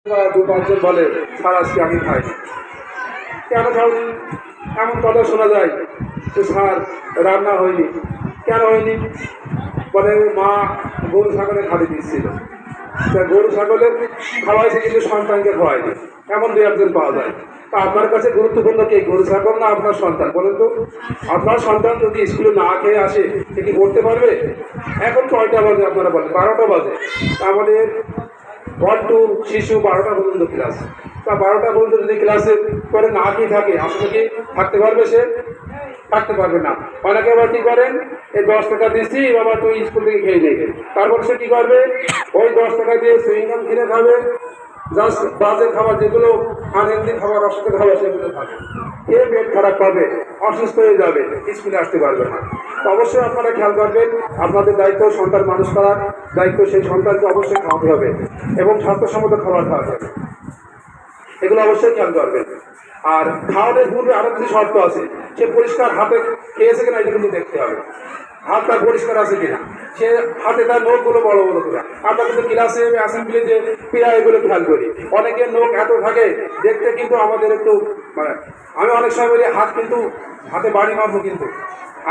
বা দু পাঁচজন বলে স্যার আজকে আমি খাই, কেন খাওনি? এমন কথা শোনা যায় যে স্যার রান্না হয়নি। কেন হয়নি? বলে মা গরু ছাগলের খালি দিচ্ছিল। তা গরু ছাগলের খাওয়াইছে কিন্তু সন্তানকে খাওয়ায়নি, এমন দু একজন পাওয়া যায়। তা আপনার কাছে গুরুত্বপূর্ণ কে, গরু ছাগল না আপনার সন্তান? বলেন তো। আপনার সন্তান যদি স্কুলে না খেয়ে আসে সে কি পড়তে পারবে? এখন কয়টা বাজে আপনারা বলেন? 12টা বাজে। আমাদের 1 to শিশু 12টা পর্যন্ত ক্লাস। তা 12টা পর্যন্ত যদি ক্লাসে করে না খেয়ে থাকে, আসলে কি থাকতে পারবে সে? থাকতে পারবে না। অনেকে আবার কী করেন, এই 10 টাকা দিচ্ছি বাবা তুই স্কুল থেকে খেয়ে নেবে, তারপর সে কী করবে, ওই 10 টাকা দিয়ে সুইংগাম কিনে খাবে, জাস্ট বাজে খাবার, যেগুলো আনহেলদি খাবার, অসুস্থ খাবার, সেগুলো খাবে। এ পেট খারাপ পাবে, অসুস্থ হয়ে যাবে, স্কুলে আসতে পারবে না। তো অবশ্যই আপনারা খেয়াল করবেন, আপনাদের দায়িত্ব সন্তান মানুষ করার দায়িত্ব, সেই সন্তানকে অবশ্যই খাওয়াতে হবে এবং স্বাস্থ্যসম্মত খাবার খাওয়াতে হবে, এগুলো অবশ্যই খেয়াল করবেন। আর খাওয়ানোর পূর্বে আরও কিছু শর্ত আছে, সে পরিষ্কার হাতে খেয়েছে কিনা এটা কিন্তু দেখতে হবে, হাত তার পরিষ্কার আছে কিনা, সে হাতে তার নখগুলো বড় বড় করে। আমরা কিন্তু ক্লাসে অ্যাসেম্বলি যে প্রায় এগুলো খেয়াল করি, অনেকের নখ এত থাকে দেখতে, কিন্তু আমাদের একটু মানে আমি অনেক সময় বলি হাত কিন্তু হাতে বাড়ি মারবো, কিন্তু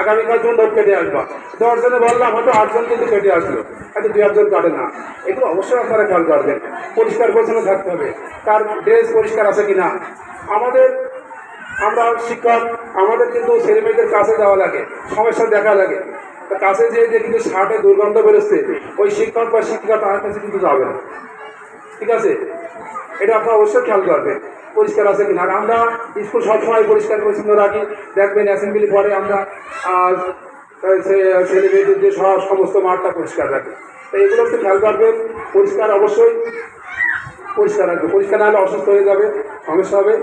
আগামীকাল তুমি নখ কেটে আসবা, 10 জনে বললাম হয়তো 8 জন কিন্তু কেটে আসলো, হয়তো 2 একজন কাটে না। এগুলো অবশ্যই আপনারা খেয়াল করবেন। পরিষ্কার পরিচ্ছন্ন থাকতে হবে, তার ড্রেস পরিষ্কার আছে কিনা। আমরা শিক্ষক, আমাদের কিন্তু ছেলে মেয়েদের কাছে যাওয়া লাগে, সমস্যা দেখা লাগে, তা কাছে যেয়ে যে কিন্তু শার্টে দুর্গন্ধ বেরোচ্ছে, ওই শিক্ষক বা শিক্ষিকা তার কাছে কিন্তু যাবে না, ঠিক আছে? এটা আপনারা অবশ্যই খেয়াল করবেন, পরিষ্কার আছে কিনা। আর আমরা স্কুল সবসময় পরিষ্কার পরিচ্ছন্ন রাখি, দেখবেন অ্যাসেম্বলি পরে আমরা ছেলে মেয়েদের যে সমস্ত মাঠটা পরিষ্কার রাখি। তো এগুলো একটু খেয়াল করবেন, পরিষ্কার অবশ্যই পরিষ্কার রাখবে, পরিষ্কার না হলে অসুস্থ হয়ে যাবে, সমস্যা হবে।